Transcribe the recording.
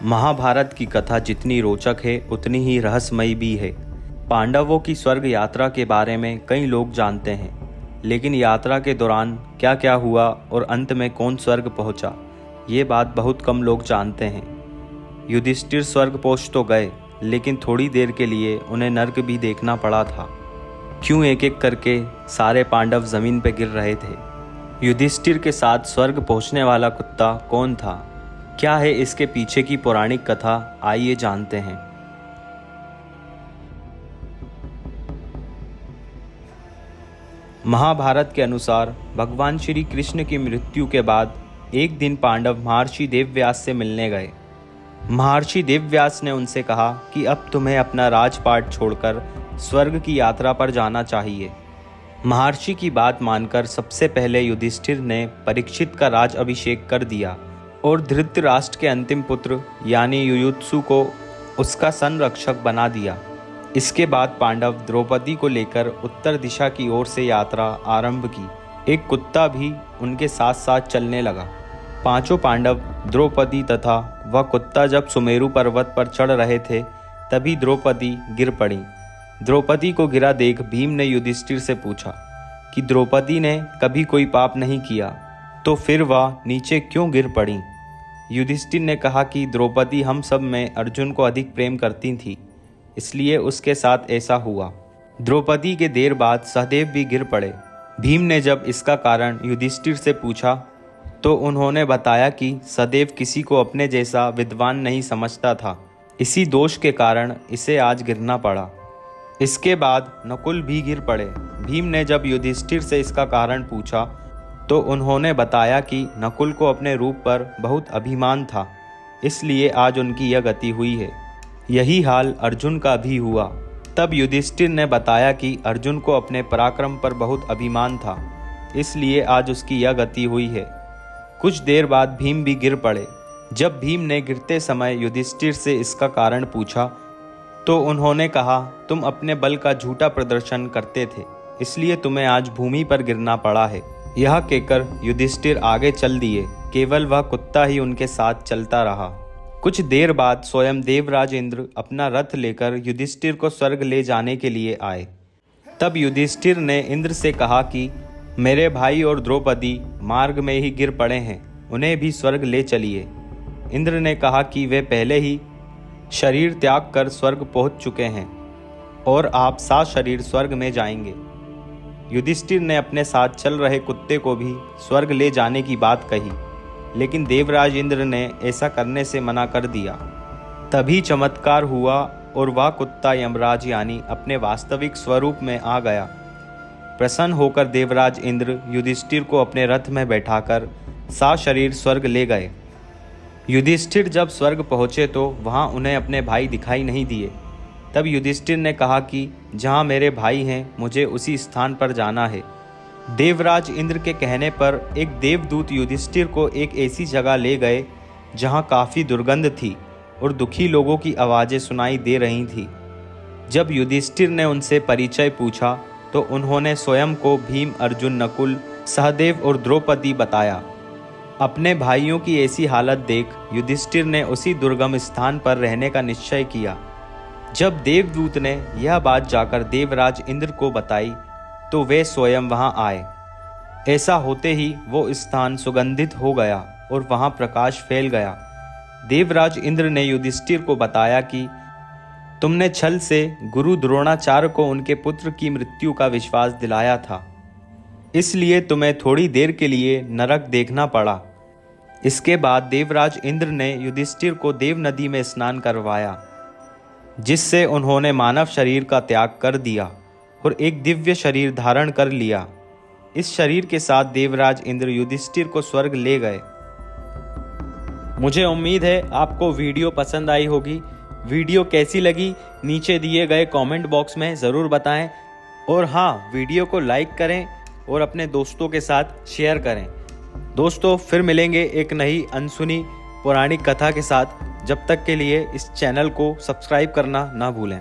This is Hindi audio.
महाभारत की कथा जितनी रोचक है उतनी ही रहस्यमयी भी है। पांडवों की स्वर्ग यात्रा के बारे में कई लोग जानते हैं, लेकिन यात्रा के दौरान क्या क्या हुआ और अंत में कौन स्वर्ग पहुंचा, ये बात बहुत कम लोग जानते हैं। युधिष्ठिर स्वर्ग पहुंच तो गए, लेकिन थोड़ी देर के लिए उन्हें नर्क भी देखना पड़ा था। क्यों एक एक करके सारे पांडव जमीन पर गिर रहे थे। युधिष्ठिर के साथ स्वर्ग पहुंचने वाला कुत्ता कौन था, क्या है इसके पीछे की पौराणिक कथा, आइए जानते हैं। महाभारत के अनुसार भगवान श्री कृष्ण की मृत्यु के बाद एक दिन पांडव महर्षि देवव्यास से मिलने गए। महर्षि देवव्यास ने उनसे कहा कि अब तुम्हें अपना राजपाट छोड़कर स्वर्ग की यात्रा पर जाना चाहिए। महर्षि की बात मानकर सबसे पहले युधिष्ठिर ने परीक्षित का राज अभिषेक कर दिया और धृतराष्ट्र के अंतिम पुत्र यानी युयुत्सु को उसका संरक्षक बना दिया। इसके बाद पांडव द्रौपदी को लेकर उत्तर दिशा की ओर से यात्रा आरंभ की। एक कुत्ता भी उनके साथ साथ चलने लगा। पांचों पांडव, द्रौपदी तथा वह कुत्ता जब सुमेरु पर्वत पर चढ़ रहे थे, तभी द्रौपदी गिर पड़ी। द्रौपदी को गिरा देख भीम ने युधिष्ठिर से पूछा कि द्रौपदी ने कभी कोई पाप नहीं किया, तो फिर वह नीचे क्यों गिर पड़ी। युधिष्ठिर ने कहा कि द्रौपदी हम सब में अर्जुन को अधिक प्रेम करती थी, इसलिए उसके साथ ऐसा हुआ। द्रौपदी के देर बाद सहदेव भी गिर पड़े। भीम ने जब इसका कारण युधिष्ठिर से पूछा तो उन्होंने बताया कि सहदेव किसी को अपने जैसा विद्वान नहीं समझता था, इसी दोष के कारण इसे आज गिरना पड़ा। इसके बाद नकुल भी गिर पड़े। भीम ने जब युधिष्ठिर से इसका कारण पूछा तो उन्होंने बताया कि नकुल को अपने रूप पर बहुत अभिमान था, इसलिए आज उनकी यह गति हुई है। यही हाल अर्जुन का भी हुआ। तब युधिष्ठिर ने बताया कि अर्जुन को अपने पराक्रम पर बहुत अभिमान था, इसलिए आज उसकी यह गति हुई है। कुछ देर बाद भीम भी गिर पड़े। जब भीम ने गिरते समय युधिष्ठिर से इसका कारण पूछा तो उन्होंने कहा, तुम अपने बल का झूठा प्रदर्शन करते थे, इसलिए तुम्हें आज भूमि पर गिरना पड़ा है। यह कहकर युधिष्ठिर आगे चल दिए, केवल वह कुत्ता ही उनके साथ चलता रहा। कुछ देर बाद स्वयं देवराज इंद्र अपना रथ लेकर युधिष्ठिर को स्वर्ग ले जाने के लिए आए। तब युधिष्ठिर ने इंद्र से कहा कि मेरे भाई और द्रौपदी मार्ग में ही गिर पड़े हैं, उन्हें भी स्वर्ग ले चलिए। इंद्र ने कहा कि वे पहले ही शरीर त्याग कर स्वर्ग पहुंच चुके हैं और आप सात शरीर स्वर्ग में जाएंगे। युधिष्ठिर ने अपने साथ चल रहे कुत्ते को भी स्वर्ग ले जाने की बात कही, लेकिन देवराज इंद्र ने ऐसा करने से मना कर दिया। तभी चमत्कार हुआ और वह कुत्ता यमराज यानी अपने वास्तविक स्वरूप में आ गया। प्रसन्न होकर देवराज इंद्र युधिष्ठिर को अपने रथ में बैठाकर सात शरीर स्वर्ग ले गए। युधिष्ठिर जब स्वर्ग पहुँचे तो वहाँ उन्हें अपने भाई दिखाई नहीं दिए। तब युधिष्ठिर ने कहा कि जहाँ मेरे भाई हैं, मुझे उसी स्थान पर जाना है। देवराज इंद्र के कहने पर एक देवदूत युधिष्ठिर को एक ऐसी जगह ले गए जहाँ काफ़ी दुर्गंध थी और दुखी लोगों की आवाज़ें सुनाई दे रही थी। जब युधिष्ठिर ने उनसे परिचय पूछा तो उन्होंने स्वयं को भीम, अर्जुन, नकुल, सहदेव और द्रौपदी बताया। अपने भाइयों की ऐसी हालत देख युधिष्ठिर ने उसी दुर्गम स्थान पर रहने का निश्चय किया। जब देवदूत ने यह बात जाकर देवराज इंद्र को बताई तो वे स्वयं वहां आए। ऐसा होते ही वो स्थान सुगंधित हो गया और वहां प्रकाश फैल गया। देवराज इंद्र ने युधिष्ठिर को बताया कि तुमने छल से गुरु द्रोणाचार्य को उनके पुत्र की मृत्यु का विश्वास दिलाया था, इसलिए तुम्हें थोड़ी देर के लिए नरक देखना पड़ा। इसके बाद देवराज इंद्र ने युधिष्ठिर को देव नदी में स्नान करवाया, जिससे उन्होंने मानव शरीर का त्याग कर दिया और एक दिव्य शरीर धारण कर लिया। इस शरीर के साथ देवराज इंद्र युधिष्ठिर को स्वर्ग ले गए। मुझे उम्मीद है आपको वीडियो पसंद आई होगी। वीडियो कैसी लगी नीचे दिए गए कमेंट बॉक्स में ज़रूर बताएं और हाँ, वीडियो को लाइक करें और अपने दोस्तों के साथ शेयर करें। दोस्तों, फिर मिलेंगे एक नई अनसुनी पौराणिक कथा के साथ। जब तक के लिए इस चैनल को सब्सक्राइब करना ना भूलें।